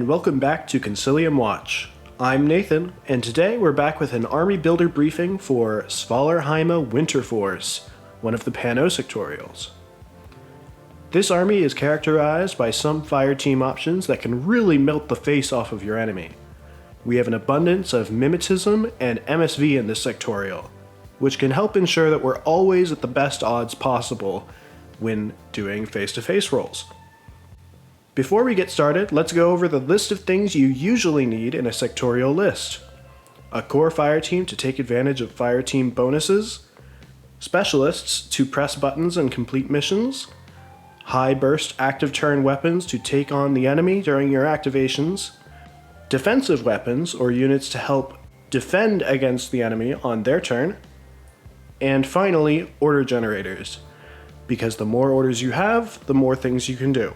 and welcome back to Concilium Watch. I'm Nathan, and today we're back with an army builder briefing for Svalarheima Winterforce, one of the Pano sectorials. This army is characterized by some Fireteam options that can really melt the face off of your enemy. We have an abundance of mimetism and MSV in this sectorial, which can help ensure that we're always at the best odds possible when doing face-to-face rolls. Before we get started, let's go over the list of things you usually need in a sectorial list. A core fireteam to take advantage of fireteam bonuses, specialists to press buttons and complete missions, high burst active turn weapons to take on the enemy during your activations, defensive weapons or units to help defend against the enemy on their turn, and finally, order generators, because the more orders you have, the more things you can do.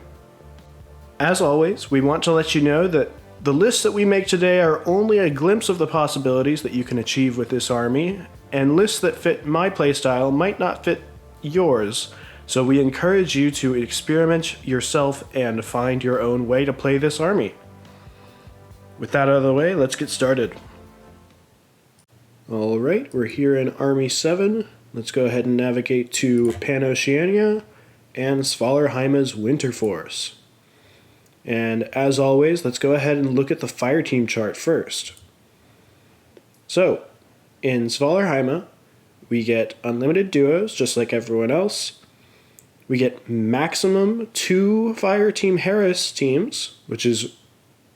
As always, we want to let you know that the lists that we make today are only a glimpse of the possibilities that you can achieve with this army, and lists that fit my playstyle might not fit yours, so we encourage you to experiment yourself and find your own way to play this army. With that out of the way, let's get started. Alright, we're here in Army 7. Let's go ahead and navigate to Pan-Oceania and Svalarheima's Winterforce. And as always, let's go ahead and look at the Fireteam chart first. So, in Svalarheima, we get unlimited duos, just like everyone else. We get maximum 2 Fireteam Harris teams, which is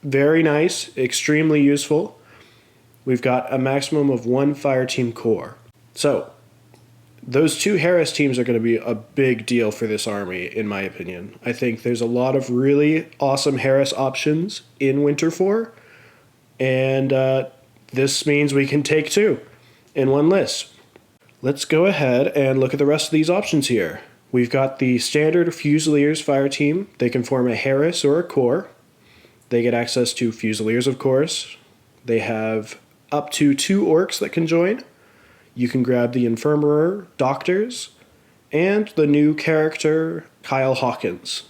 very nice, extremely useful. We've got a maximum of 1 Fireteam core. So, those 2 Harris teams are going to be a big deal for this army, in my opinion. I think there's a lot of really awesome Harris options in Winterforce, and this means we can take 2 in one list. Let's go ahead and look at the rest of these options here. We've got the standard Fusiliers Fireteam. They can form a Harris or a core. They get access to Fusiliers, of course. They have up to 2 orcs that can join. You can grab the Infirmary, Doctors, and the new character, Kyle Hawkins.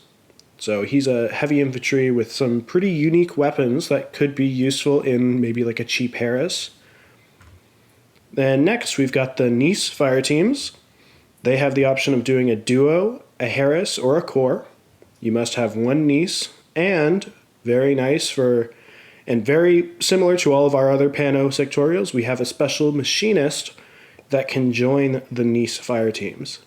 So he's a heavy infantry with some pretty unique weapons that could be useful in maybe like a cheap Harris. Then next, we've got the Nice fire teams. They have the option of doing a duo, a Harris, or a core. You must have 1 Nice, and very nice and very similar to all of our other Pano sectorials, we have a special machinist that can join the Nice fire teams.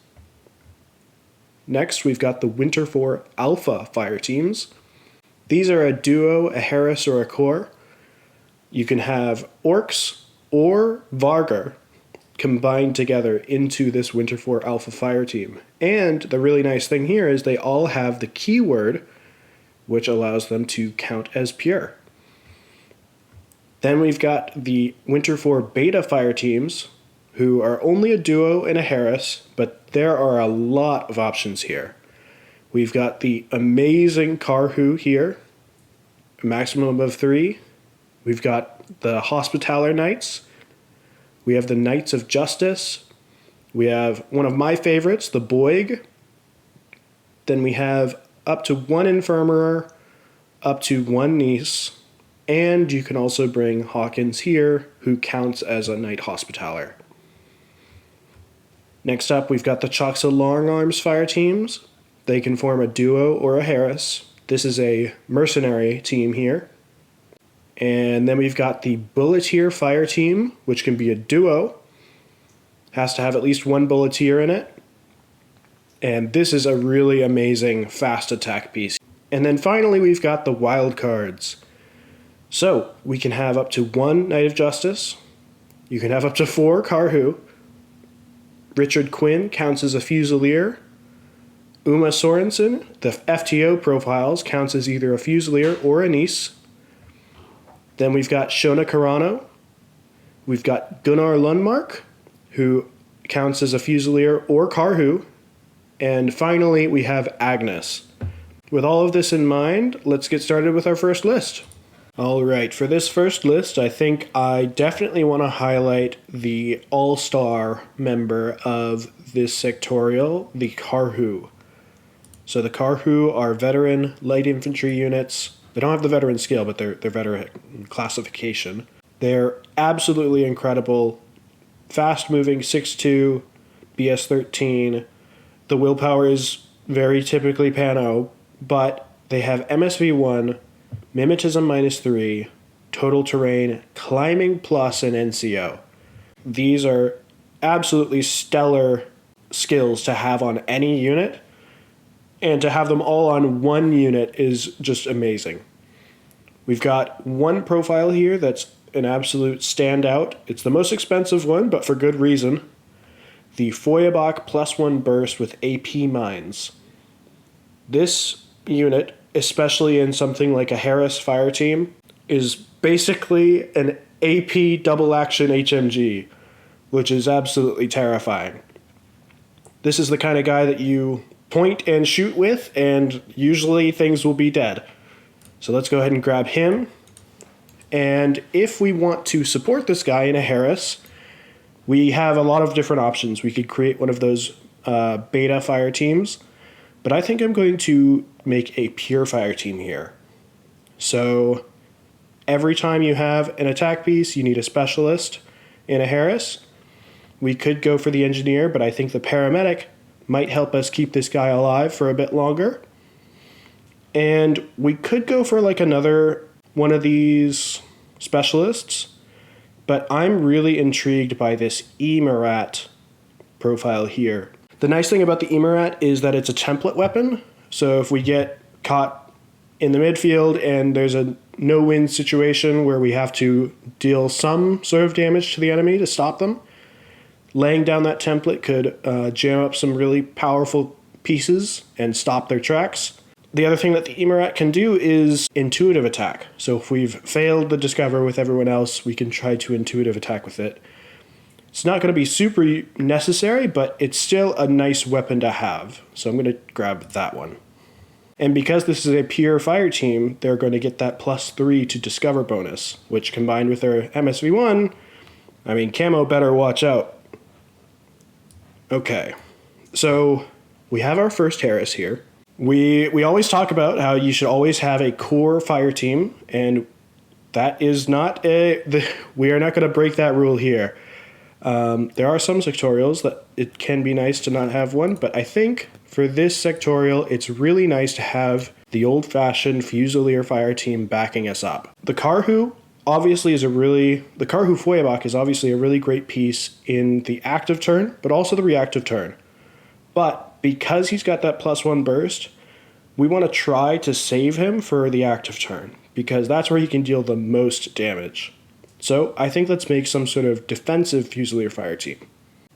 Next, we've got the Winterforce Alpha fire teams. These are a duo, a Harris, or a core. You can have orcs or Vargar combined together into this Winterforce Alpha fire team. And the really nice thing here is they all have the keyword, which allows them to count as pure. Then we've got the Winterforce Beta fire teams, who are only a duo and a Harris, but there are a lot of options here. We've got the amazing Karhu here, a maximum of 3. We've got the Hospitaller Knights. We have the Knights of Justice. We have one of my favorites, the Boig. Then we have up to 1 Infirmary, up to 1 Nice, and you can also bring Hawkins here, who counts as a Knight Hospitaller. Next up, we've got the Choxa Long Arms fire teams. They can form a duo or a Harris. This is a mercenary team here. And then we've got the Bulletier fire team, which can be a duo. Has to have at least 1 Bulletier in it. And this is a really amazing fast attack piece. And then finally, we've got the wild cards. So, we can have up to 1 Knight of Justice. You can have up to 4 Karhu. Richard Quinn counts as a Fusilier. Uma Sorensen, the FTO profiles, counts as either a Fusilier or a Nice. Then we've got Shona Carano. We've got Gunnar Lundmark, who counts as a Fusilier or Karhu. And finally, we have Agnes. With all of this in mind, let's get started with our first list. Alright, for this first list, I think I definitely want to highlight the all-star member of this sectorial, the Karhu. So the Karhu are veteran light infantry units. They don't have the veteran skill, but they're veteran classification. They're absolutely incredible. Fast moving, 6'2", BS 13. The willpower is very typically Pano, but they have MSV 1, Mimetism -3, Total Terrain, Climbing Plus, and NCO. These are absolutely stellar skills to have on any unit, and to have them all on one unit is just amazing. We've got one profile here that's an absolute standout. It's the most expensive one, but for good reason. The Feuerbach +1 burst with AP mines. This unit, especially in something like a Harris Fireteam, is basically an AP double action HMG, which is absolutely terrifying. This is the kind of guy that you point and shoot with, and usually things will be dead. So let's go ahead and grab him. And if we want to support this guy in a Harris, we have a lot of different options. We could create one of those beta fire teams, but I think I'm going to make a pure fire team here. So every time you have an attack piece, you need a specialist in a Harris. We could go for the engineer, but I think the paramedic might help us keep this guy alive for a bit longer. And we could go for like another one of these specialists, but I'm really intrigued by this Emirat profile here. The nice thing about the Emirat is that it's a template weapon, so if we get caught in the midfield and there's a no-win situation where we have to deal some sort of damage to the enemy to stop them, laying down that template could jam up some really powerful pieces and stop their tracks. The other thing that the Emirat can do is intuitive attack. So if we've failed the Discover with everyone else, we can try to intuitive attack with it. It's not going to be super necessary, but it's still a nice weapon to have. So I'm going to grab that one. And because this is a pure fire team, they're going to get that +3 to Discover bonus, which combined with their MSV1, I mean, camo better watch out. Okay, so we have our first Harris here. We always talk about how you should always have a core fire team, and that is not we are not going to break that rule here. There are some sectorials that it can be nice to not have one, but I think for this sectorial, it's really nice to have the old-fashioned Fusilier fire team backing us up. The Karhu obviously the Karhu Feuerbach is obviously a really great piece in the active turn, but also the reactive turn. But because he's got that +1 burst, we want to try to save him for the active turn, because that's where he can deal the most damage. So I think let's make some sort of defensive Fusilier fire team.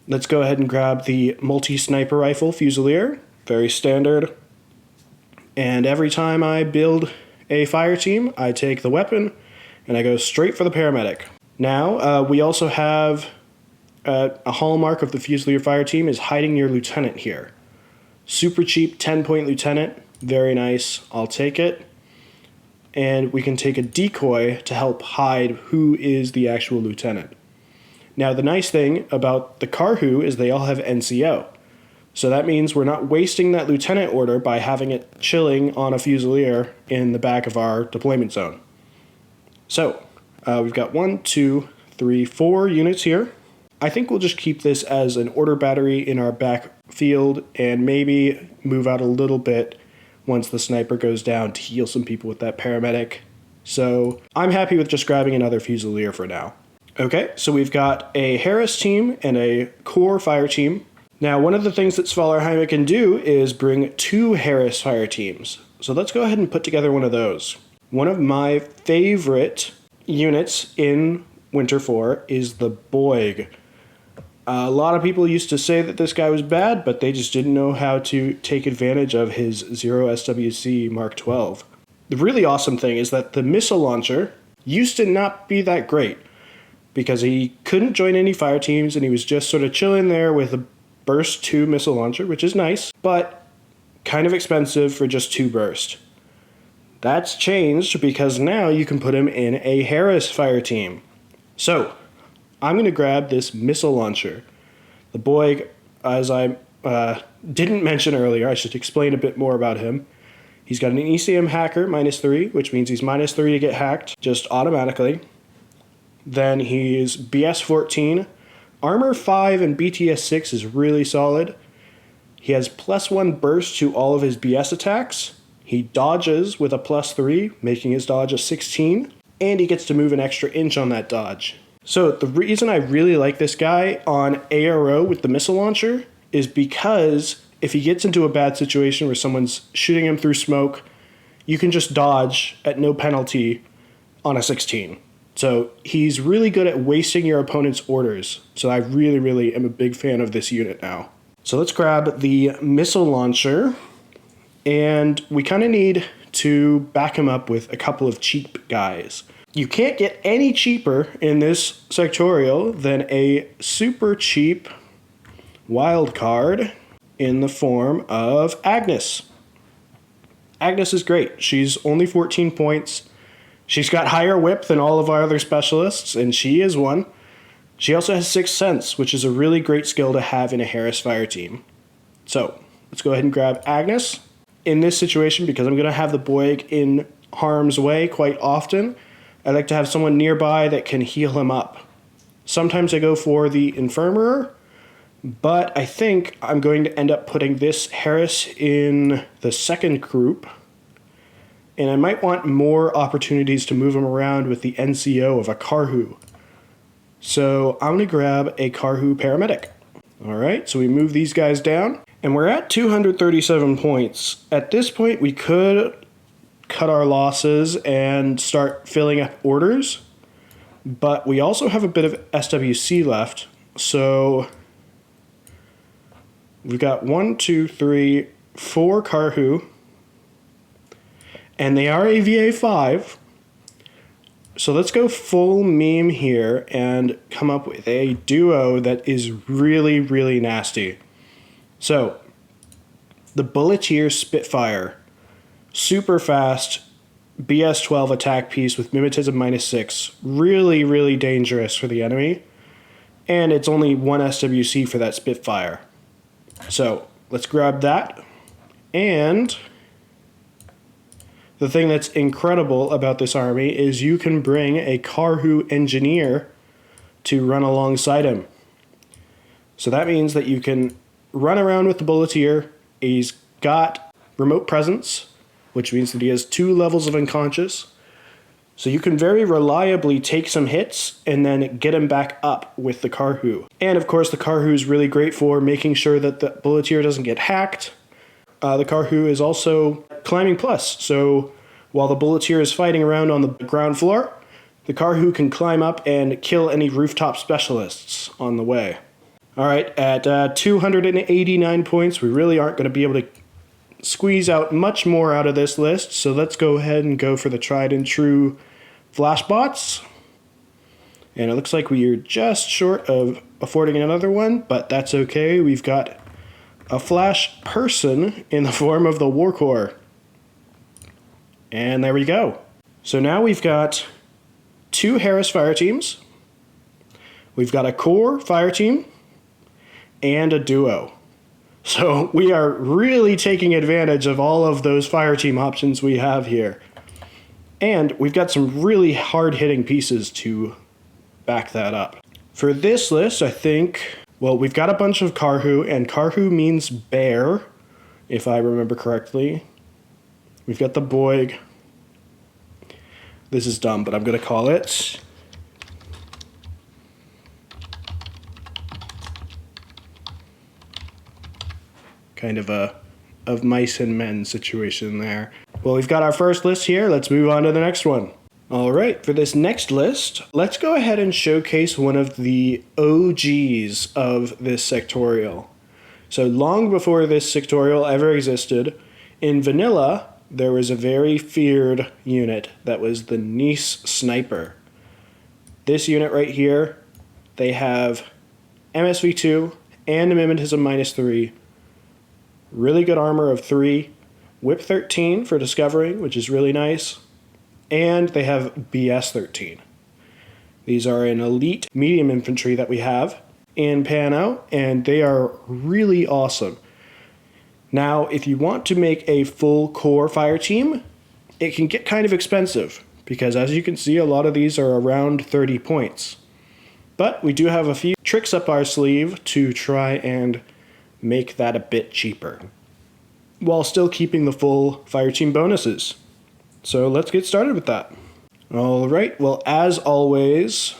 Let's go ahead and grab the multi-sniper rifle Fusilier, very standard. And every time I build a fire team, I take the weapon and I go straight for the paramedic. Now, we also have a hallmark of the Fusilier fire team is hiding your lieutenant here. Super cheap 10-point lieutenant, very nice, I'll take it. And we can take a decoy to help hide who is the actual lieutenant. Now the nice thing about the Karhu is they all have NCO. So that means we're not wasting that lieutenant order by having it chilling on a Fusilier in the back of our deployment zone. So we've got 1, 2, 3, 4 units here. I think we'll just keep this as an order battery in our backfield and maybe move out a little bit once the sniper goes down to heal some people with that paramedic. So I'm happy with just grabbing another Fusilier for now. Okay, so we've got a Harris team and a core fire team. Now, one of the things that Svalarheima can do is bring 2 Harris fire teams. So let's go ahead and put together one of those. One of my favorite units in Winterforce is the Boig. A lot of people used to say that this guy was bad, but they just didn't know how to take advantage of his 0 SWC Mark 12. The really awesome thing is that the missile launcher used to not be that great, because he couldn't join any fire teams and he was just sort of chilling there with a burst 2 missile launcher, which is nice, but kind of expensive for just 2 burst. That's changed because now you can put him in a Harris fire team. So I'm going to grab this missile launcher. The Boig, as I didn't mention earlier, I should explain a bit more about him. He's got an ECM hacker, -3, which means he's -3 to get hacked, just automatically. Then he's BS 14. Armor 5 and BTS 6 is really solid. He has +1 burst to all of his BS attacks. He dodges with a +3, making his dodge a 16. And he gets to move an extra inch on that dodge. So the reason I really like this guy on ARO with the missile launcher is because if he gets into a bad situation where someone's shooting him through smoke, you can just dodge at no penalty on a 16. So he's really good at wasting your opponent's orders. So I really, really am a big fan of this unit now. So let's grab the missile launcher, and we kind of need to back him up with a couple of cheap guys. You can't get any cheaper in this sectorial than a super cheap wild card in the form of Agnes. Agnes is great. She's only 14 points. She's got higher whip than all of our other specialists, and she is one. She also has 6th Sense, which is a really great skill to have in a Harris Fireteam. So, let's go ahead and grab Agnes. In this situation, because I'm going to have the Boyg in harm's way quite often, I like to have someone nearby that can heal him up. Sometimes I go for the Infirmer, but I think I'm going to end up putting this Harris in the second group, and I might want more opportunities to move him around with the NCO of a Karhu. So I'm going to grab a Karhu Paramedic. Alright, so we move these guys down, and we're at 237 points. At this point, we could cut our losses and start filling up orders, but we also have a bit of SWC left, so we've got 1, 2, 3, 4 Karhu, and they are AVA 5, so let's go full meme here and come up with a duo that is really, really nasty. So, the Bulletier Spitfire. Super fast, BS 12 attack piece with mimetism -6. Really, really dangerous for the enemy. And it's only 1 SWC for that Spitfire. So, let's grab that. And the thing that's incredible about this army is you can bring a Karhu engineer to run alongside him. So that means that you can run around with the Bulletier. He's got remote presence, which means that he has 2 levels of unconscious. So you can very reliably take some hits and then get him back up with the Karhu. And of course the Karhu is really great for making sure that the Bulletier doesn't get hacked. The Karhu is also climbing plus, so while the Bulletier is fighting around on the ground floor, the Karhu can climb up and kill any rooftop specialists on the way. Alright, at 289 points, we really aren't going to be able to squeeze out much more out of this list, so let's go ahead and go for the tried and true flashbots. And it looks like we are just short of affording another one, but that's okay. We've got a flash person in the form of the Warcore. And there we go. So now we've got 2 Harris Fireteams. We've got a core Fireteam and a duo. So we are really taking advantage of all of those Fireteam options we have here. And we've got some really hard-hitting pieces to back that up. For this list, I think, well, we've got a bunch of Karhu, and Karhu means bear, if I remember correctly. We've got the Boyg. This is dumb, but I'm going to call it kind of a of mice and men situation there. Well, we've got our first list here. Let's move on to the next one. All right, for this next list, let's go ahead and showcase one of the OGs of this sectorial. So long before this sectorial ever existed, in vanilla, there was a very feared unit that was the Nice Sniper. This unit right here, they have MSV2 and mimetism -3, really good armor of 3, whip 13 for discovering, which is really nice, and they have BS 13. These are an elite medium infantry that we have in Pano, and they are really awesome. Now, if you want to make a full core fire team, it can get kind of expensive because as you can see, a lot of these are around 30 points. But we do have a few tricks up our sleeve to try and make that a bit cheaper, while still keeping the full fire team bonuses. So let's get started with that. Alright, well as always,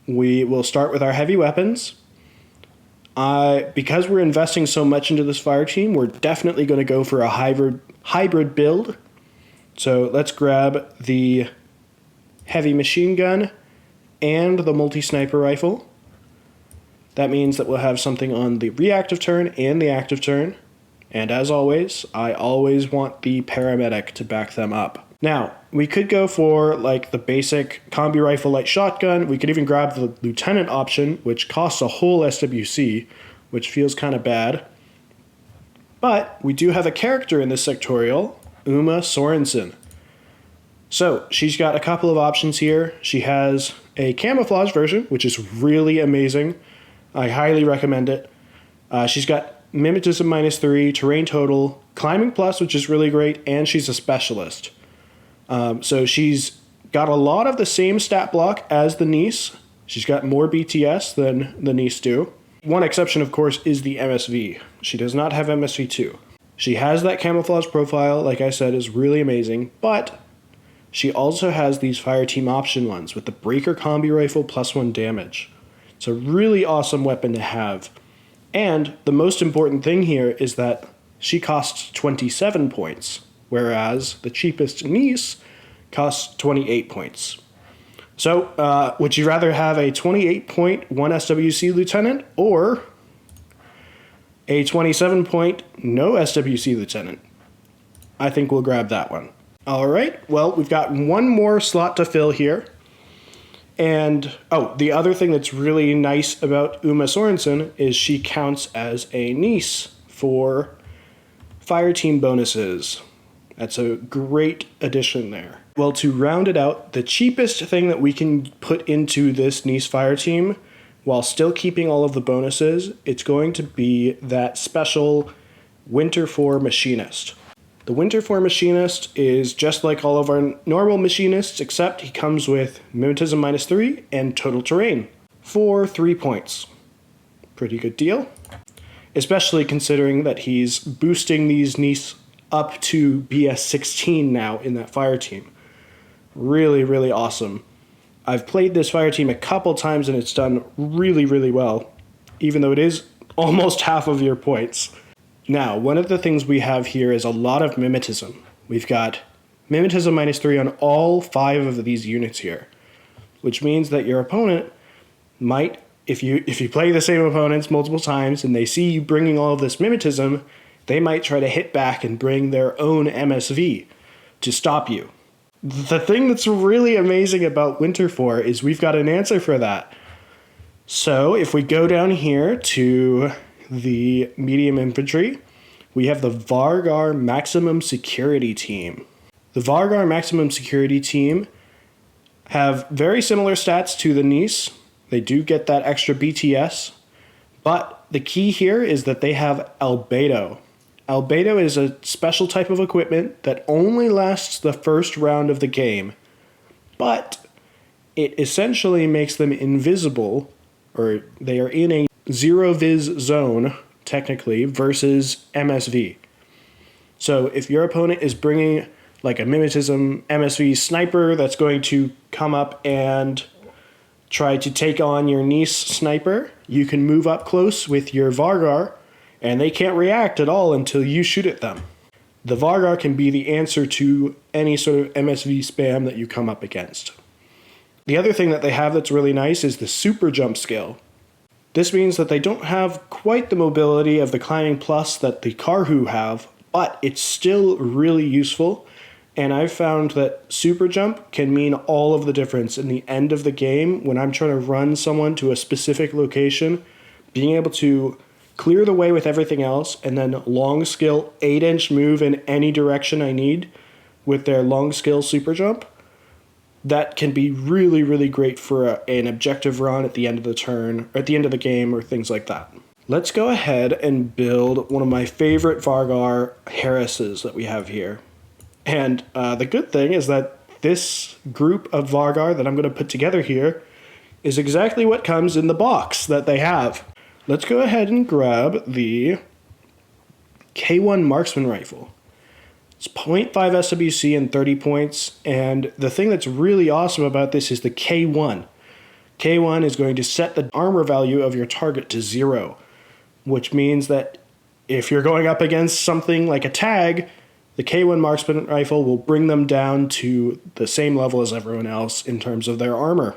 we will start with our heavy weapons. Because we're investing so much into this fire team, we're definitely going to go for a hybrid build. So let's grab the heavy machine gun and the multi-sniper rifle. That means that we'll have something on the reactive turn and the active turn. And as always, I always want the paramedic to back them up. Now, we could go for like the basic combi rifle light shotgun. We could even grab the lieutenant option, which costs a whole SWC, which feels kind of bad. But we do have a character in this sectorial, Uma Sorensen. So she's got a couple of options here. She has a camouflage version, which is really amazing. I highly recommend it. She's got Mimetism -3, Terrain Total, Climbing Plus, which is really great, and she's a specialist. So she's got a lot of the same stat block as the niece. She's got more BTS than the niece do. One exception, of course, is the MSV. She does not have MSV2. She has that camouflage profile, like I said, is really amazing, but she also has these fire team option ones with the Breaker Combi Rifle +1 damage. It's a really awesome weapon to have. And the most important thing here is that she costs 27 points, whereas the cheapest niece costs 28 points. So, would you rather have a 28-point 1 SWC lieutenant or a 27-point no SWC lieutenant? I think we'll grab that one. All right, well, we've got one more slot to fill here. And, the other thing that's really nice about Uma Sorensen is she counts as a niece for fire team bonuses. That's a great addition there. Well, to round it out, the cheapest thing that we can put into this niece fire team, while still keeping all of the bonuses, it's going to be that special Winterforce machinist. The Winterforce machinist is just like all of our normal machinists, except he comes with Mimetism -3 and Total Terrain for 3 points. Pretty good deal. Especially considering that he's boosting these niece up to BS 16 now in that fire team. Really, really awesome. I've played this fire team a couple times and it's done really, really well, even though it is almost half of your points. Now, one of the things we have here is a lot of mimetism. We've got Mimetism -3 on all 5 of these units here, which means that your opponent might, if you play the same opponents multiple times and they see you bringing all of this mimetism, they might try to hit back and bring their own MSV to stop you. The thing that's really amazing about Winterforce is we've got an answer for that. So if we go down here to the medium infantry, we have the Vargar Maximum Security Team. The Vargar Maximum Security Team have very similar stats to the niece. They do get that extra BTS, but the key here is that they have Albedo. Albedo is a special type of equipment that only lasts the first round of the game, but it essentially makes them invisible, or they are in a zero-vis zone, technically, versus MSV. So if your opponent is bringing like a Mimetism MSV sniper that's going to come up and try to take on your niece sniper, you can move up close with your Vargar, and they can't react at all until you shoot at them. The Vargar can be the answer to any sort of MSV spam that you come up against. The other thing that they have that's really nice is the super jump skill. This means that they don't have quite the mobility of the climbing plus that the Karhu have, but it's still really useful, and I've found that super jump can mean all of the difference in the end of the game when I'm trying to run someone to a specific location. Being able to clear the way with everything else, and then long skill 8-inch move in any direction I need with their long skill super jump, that can be really, really great for an objective run at the end of the turn, or at the end of the game, or things like that. let's go ahead and build one of my favorite Vargar Harrises that we have here. And the good thing is that this group of Vargar that I'm going to put together here is exactly what comes in the box that they have. Let's go ahead and grab the K1 Marksman Rifle. It's 0.5 SWC and 30 points, and the thing that's really awesome about this is the K1. K1 is going to set the armor value of your target to 0, which means that if you're going up against something like a tag, the K1 Marksman Rifle will bring them down to the same level as everyone else in terms of their armor.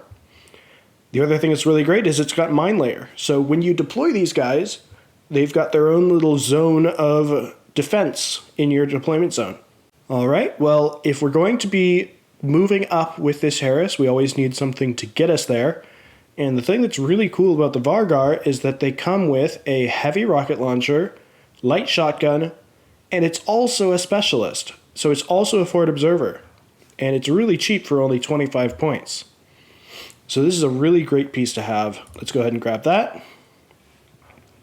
The other thing that's really great is it's got Mine Layer. So when you deploy these guys, they've got their own little zone of defense in your deployment zone. All right, well, if we're going to be moving up with this Harris, we always need something to get us there. And the thing that's really cool about the Vargar is that they come with a heavy rocket launcher, light shotgun, and it's also a specialist. So it's also a forward observer. And it's really cheap for only 25 points. So this is a really great piece to have. Let's go ahead and grab that.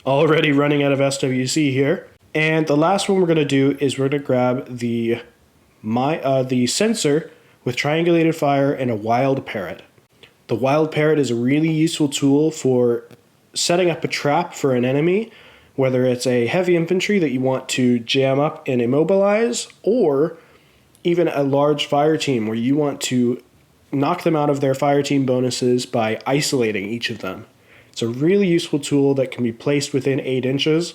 Already running out of SWC here. And the last one we're going to do is we're going to grab the sensor with triangulated fire and a wild parrot. The wild parrot is a really useful tool for setting up a trap for an enemy, whether it's a heavy infantry that you want to jam up and immobilize, or even a large fire team where you want to knock them out of their fire team bonuses by isolating each of them. It's a really useful tool that can be placed within 8 inches,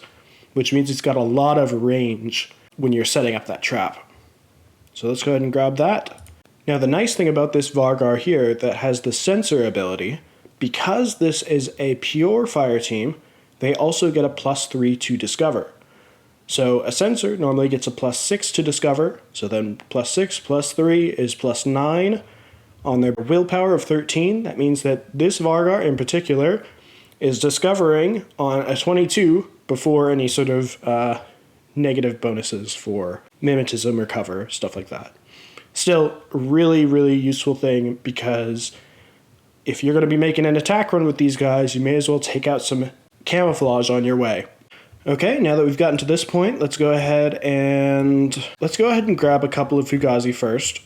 which means it's got a lot of range when you're setting up that trap. So let's go ahead and grab that. Now the nice thing about this Vargar here that has the sensor ability, because this is a pure fire team, they also get a +3 to discover. So a sensor normally gets a +6 to discover, so then +6 +3 is +9. On their willpower of 13, that means that this Vargar in particular is discovering on a 22 before any sort of negative bonuses for mimetism or cover, stuff like that. Still, really, really useful thing, because if you're going to be making an attack run with these guys, you may as well take out some camouflage on your way. Okay, now that we've gotten to this point, let's go ahead and grab a couple of Fugazi first.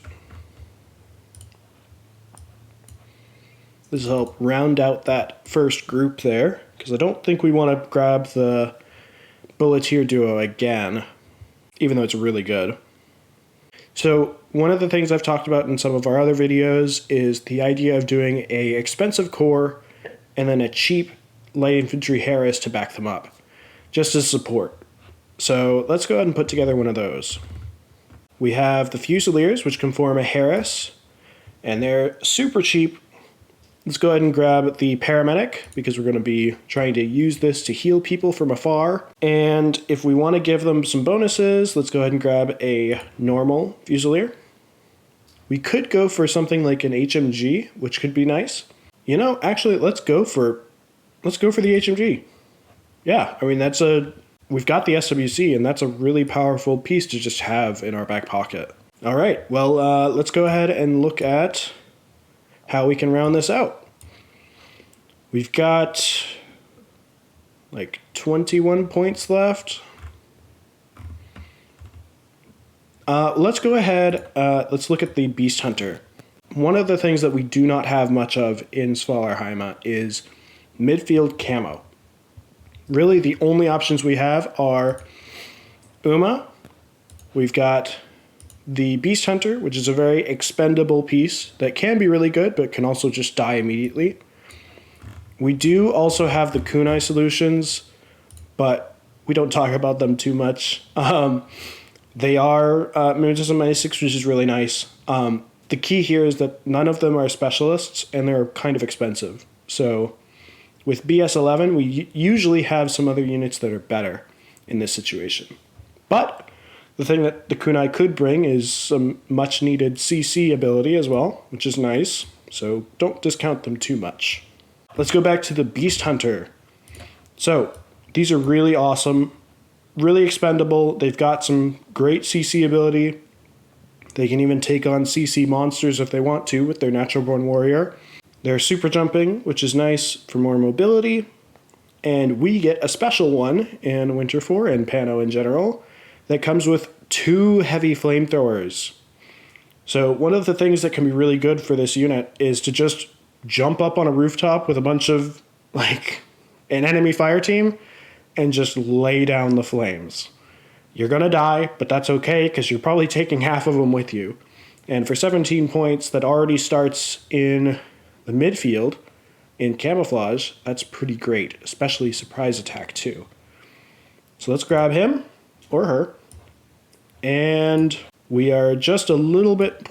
This will help round out that first group there, because I don't think we want to grab the Bulletier duo again, even though it's really good. So one of the things I've talked about in some of our other videos is the idea of doing a expensive core and then a cheap light infantry Harris to back them up, just as support. So let's go ahead and put together one of those. We have the Fusiliers, which can form a Harris, and they're super cheap. Let's go ahead and grab the Paramedic, because we're going to be trying to use this to heal people from afar. And if we want to give them some bonuses, let's go ahead and grab a normal Fusilier. We could go for something like an HMG, which could be nice. You know, actually, let's go for the HMG. Yeah, I mean, we've got the SWC, and that's a really powerful piece to just have in our back pocket. All right, well, let's go ahead and look at how we can round this out. We've got like 21 points left. Let's go ahead, let's look at the Beast Hunter. One of the things that we do not have much of in Svalarheima is midfield camo. Really, the only options we have are Uma. We've got the Beast Hunter, which is a very expendable piece that can be really good, but can also just die immediately. We do also have the kunai solutions, but we don't talk about them too much. They are mimetism -6, which is really nice. The key here is that none of them are specialists, and they're kind of expensive. So with BS11, we usually have some other units that are better in this situation. But the thing that the kunai could bring is some much needed CC ability as well, which is nice. So don't discount them too much. Let's go back to the Beast Hunter. So these are really awesome, really expendable. They've got some great CC ability. They can even take on CC monsters if they want to with their Natural Born Warrior. They're super jumping, which is nice for more mobility. and we get a special one in Winterforce and Pano in general that comes with 2 heavy flamethrowers. So one of the things that can be really good for this unit is to just jump up on a rooftop with a bunch of, like, an enemy fire team and just lay down the flames. You're gonna die, but that's okay because you're probably taking half of them with you. And for 17 points, that already starts in the midfield in camouflage. That's pretty great, especially surprise attack too. So let's grab him or her. And we are just a little bit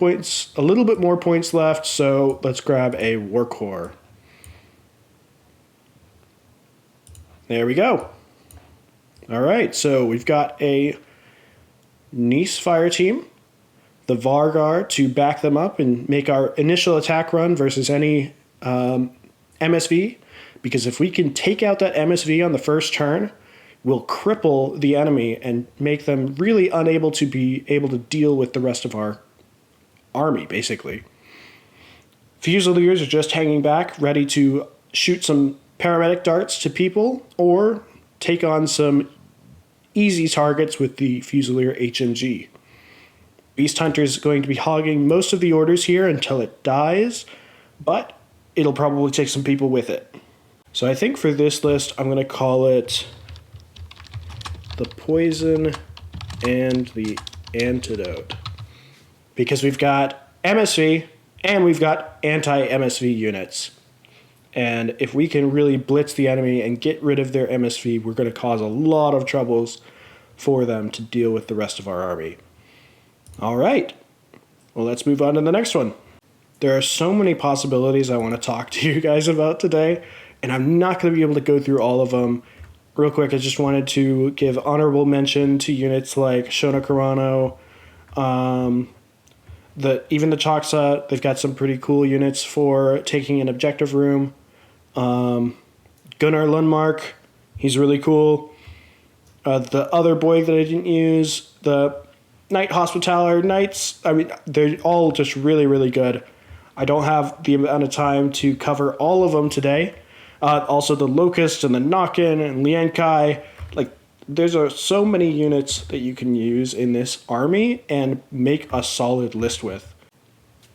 more points left, so let's grab a Warcore. There we go. All right, so we've got a Nice fire team, the Vargar to back them up and make our initial attack run versus any MSV, because if we can take out that MSV on the first turn, we'll cripple the enemy and make them really unable to be able to deal with the rest of our army, basically. Fusiliers are just hanging back, ready to shoot some paramedic darts to people or take on some easy targets with the Fusilier HMG. Beast Hunter is going to be hogging most of the orders here until it dies, but it'll probably take some people with it. So I think for this list, I'm going to call it the Poison and the Antidote, because we've got MSV and we've got anti-MSV units. And if we can really blitz the enemy and get rid of their MSV, we're going to cause a lot of troubles for them to deal with the rest of our army. All right, well, let's move on to the next one. There are so many possibilities I want to talk to you guys about today, and I'm not going to be able to go through all of them. Real quick, I just wanted to give honorable mention to units like Shona Carano, even the Choksa. They've got some pretty cool units for taking an objective room. Gunnar Lundmark, he's really cool. The other boy that I didn't use, the Knight Hospitaller Knights, I mean, they're all just really, really good. I don't have the amount of time to cover all of them today. Also the Locust and the Nokken and Liankai. Like, there's so many units that you can use in this army and make a solid list with.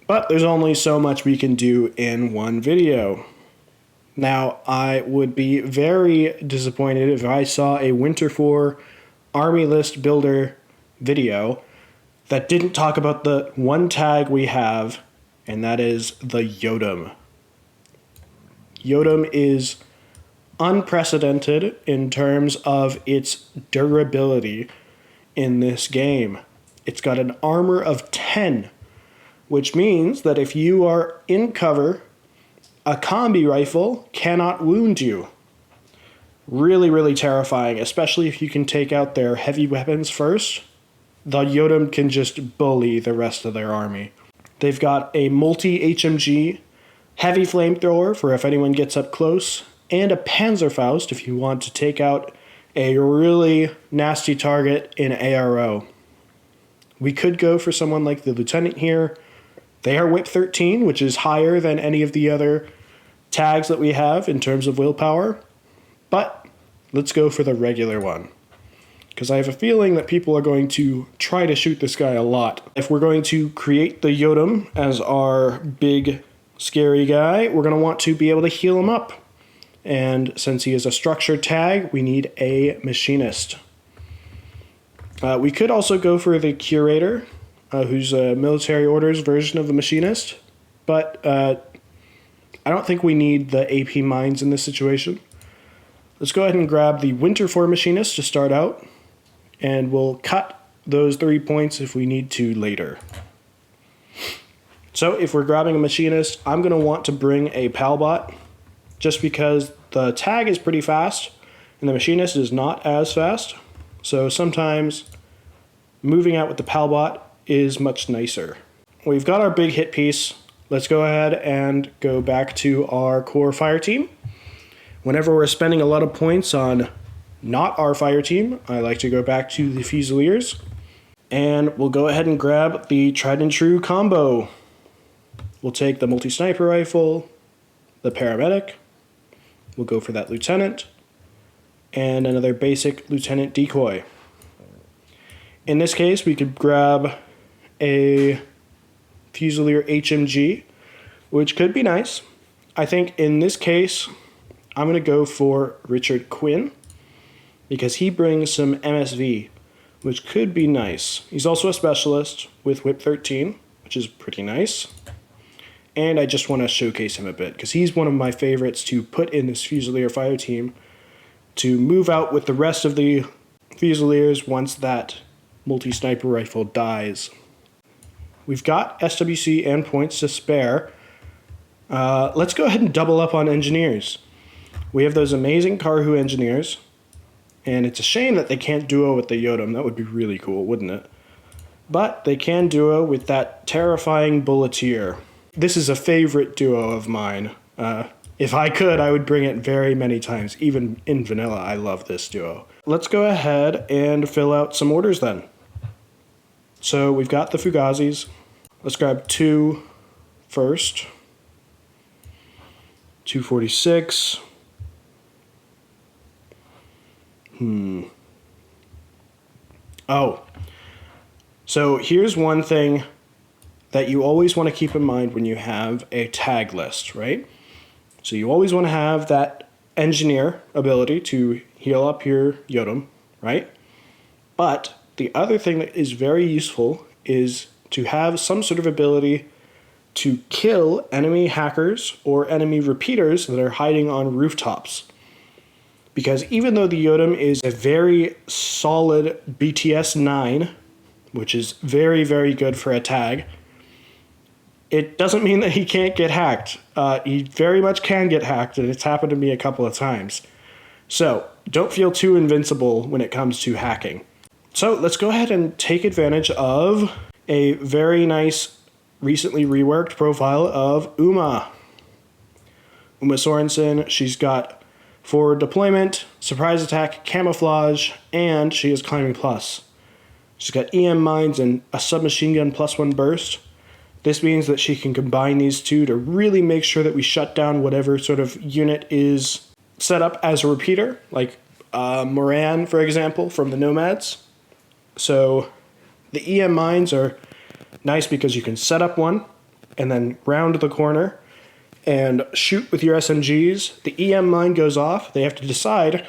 But there's only so much we can do in one video. Now, I would be very disappointed if I saw a Winterforce army list builder video that didn't talk about the one tag we have, and that is the Yodam. Yodam is unprecedented in terms of its durability in this game. It's got an armor of 10, which means that if you are in cover, a combi rifle cannot wound you. Really, really terrifying, especially if you can take out their heavy weapons first. The Yodam can just bully the rest of their army. They've got a multi-HMG heavy flamethrower for if anyone gets up close, and a Panzerfaust if you want to take out a really nasty target in ARO. We could go for someone like the Lieutenant here. They are Whip 13, which is higher than any of the other tags that we have in terms of willpower, but let's go for the regular one, because I have a feeling that people are going to try to shoot this guy a lot. If we're going to create the Yodam as our big scary guy, we're going to want to be able to heal him up. And since he is a structured tag, we need a Machinist. We could also go for the Curator, who's a military orders version of the Machinist, but I don't think we need the AP mines in this situation. Let's go ahead and grab the Winterforce Machinist to start out, and we'll cut those 3 points if we need to later. So if we're grabbing a Machinist, I'm going to want to bring a Palbot, just because the tag is pretty fast, and the Machinist is not as fast. So sometimes moving out with the Palbot is much nicer. We've got our big hit piece. Let's go ahead and go back to our core fire team. Whenever we're spending a lot of points on not our fire team, I like to go back to the Fusiliers. And we'll go ahead and grab the tried and true combo. We'll take the multi-sniper rifle, the paramedic. We'll go for that lieutenant. and another basic Lieutenant Decoy. In this case, we could grab a Fusilier HMG, which could be nice. I think in this case, I'm going to go for Richard Quinn, because he brings some MSV, which could be nice. He's also a specialist with Whip 13, which is pretty nice. And I just want to showcase him a bit, because he's one of my favorites to put in this Fusilier Fireteam to move out with the rest of the Fusiliers once that multi-sniper rifle dies. We've got SWC and points to spare. Let's go ahead and double up on engineers. We have those amazing Karhu engineers, and it's a shame that they can't duo with the Yodam. That would be really cool, wouldn't it? But they can duo with that terrifying Bulletier. This is a favorite duo of mine. If I could, I would bring it very many times. Even in vanilla, I love this duo. Let's go ahead and fill out some orders then. So we've got the Fugazis. Let's grab 2 first. 246. Oh. So here's one thing that you always want to keep in mind when you have a tag list, right? So you always want to have that engineer ability to heal up your Yodam, right? But the other thing that is very useful is to have some sort of ability to kill enemy hackers or enemy repeaters that are hiding on rooftops. Because even though the Yodam is a very solid BTS 9, which is very, very good for a tag, it doesn't mean that he can't get hacked. He very much can get hacked, and it's happened to me a couple of times. So don't feel too invincible when it comes to hacking. So let's go ahead and take advantage of a very nice, recently reworked profile of Uma. Uma Sorensen, she's got forward deployment, surprise attack, camouflage, and she has climbing plus. She's got EM mines and a submachine gun +1 burst. This means that she can combine these two to really make sure that we shut down whatever sort of unit is set up as a repeater, like Moran, for example, from the Nomads. So the EM mines are nice because you can set up one and then round the corner and shoot with your SMGs. The EM mine goes off. They have to decide,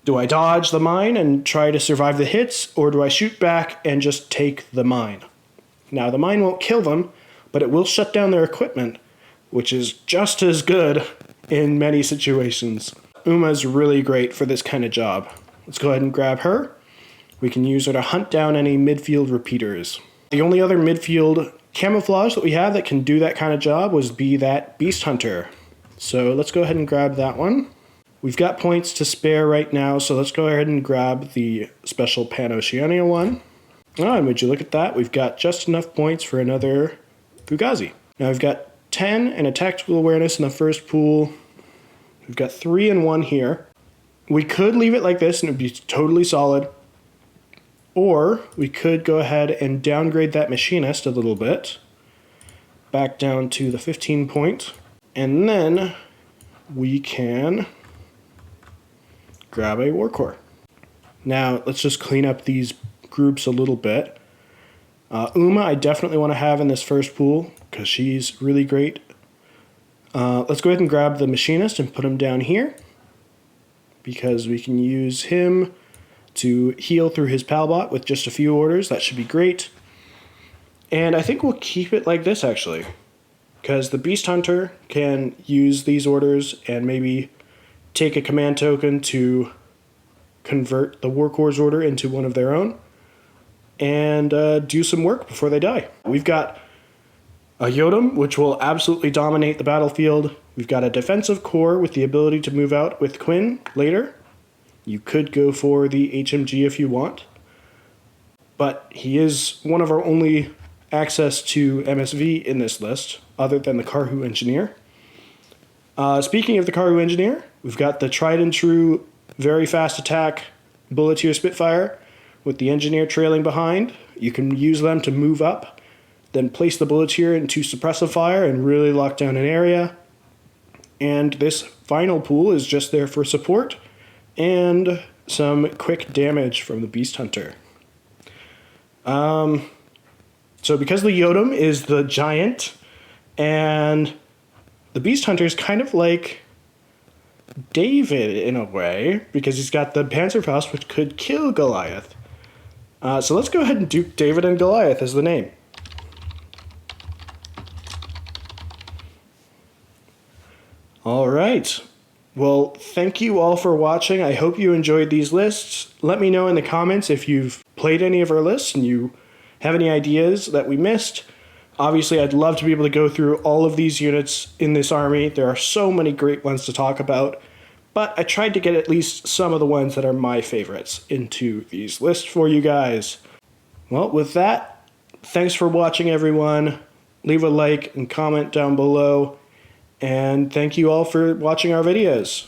do I dodge the mine and try to survive the hits, or do I shoot back and just take the mine? Now, the mine won't kill them, but it will shut down their equipment, which is just as good in many situations. Uma's really great for this kind of job. Let's go ahead and grab her. We can use her to hunt down any midfield repeaters. The only other midfield camouflage that we have that can do that kind of job would be that Beast Hunter. So let's go ahead and grab that one. We've got points to spare right now, so let's go ahead and grab the special Pan-Oceania one. Oh, and would you look at that? We've got just enough points for another Fugazi. Now we've got 10 and a tactical awareness in the first pool. We've got 3 and 1 here. We could leave it like this and it would be totally solid. Or we could go ahead and downgrade that machinist a little bit. Back down to the 15 point. And then we can grab a War Core. Now let's just clean up these groups a little bit. Uma I definitely want to have in this first pool because she's really great. Let's go ahead and grab the machinist and put him down here because we can use him to heal through his palbot with just a few orders. That should be great. And I think we'll keep it like this actually, because the Beast Hunter can use these orders and maybe take a command token to convert the War Core's order into one of their own and do some work before they die. We've got a Yodam, which will absolutely dominate the battlefield. We've got a defensive core with the ability to move out with Quinn later. You could go for the HMG if you want, but he is one of our only access to MSV in this list, other than the Karhu Engineer. Speaking of the Karhu Engineer, we've got the tried and true, very fast attack Bulletier Spitfire with the Engineer trailing behind. You can use them to move up, then place the Bulletier into suppressive fire and really lock down an area. And this final pool is just there for support and some quick damage from the Beast Hunter. So because the Yodam is the giant, and the Beast Hunter is kind of like David in a way, because he's got the Panzerfaust, which could kill Goliath. So let's go ahead and do David and Goliath as the name. All right. Well, thank you all for watching. I hope you enjoyed these lists. Let me know in the comments if you've played any of our lists and you have any ideas that we missed. Obviously, I'd love to be able to go through all of these units in this army. There are so many great ones to talk about, but I tried to get at least some of the ones that are my favorites into these lists for you guys. Well, with that, thanks for watching, everyone. Leave a like and comment down below. And thank you all for watching our videos.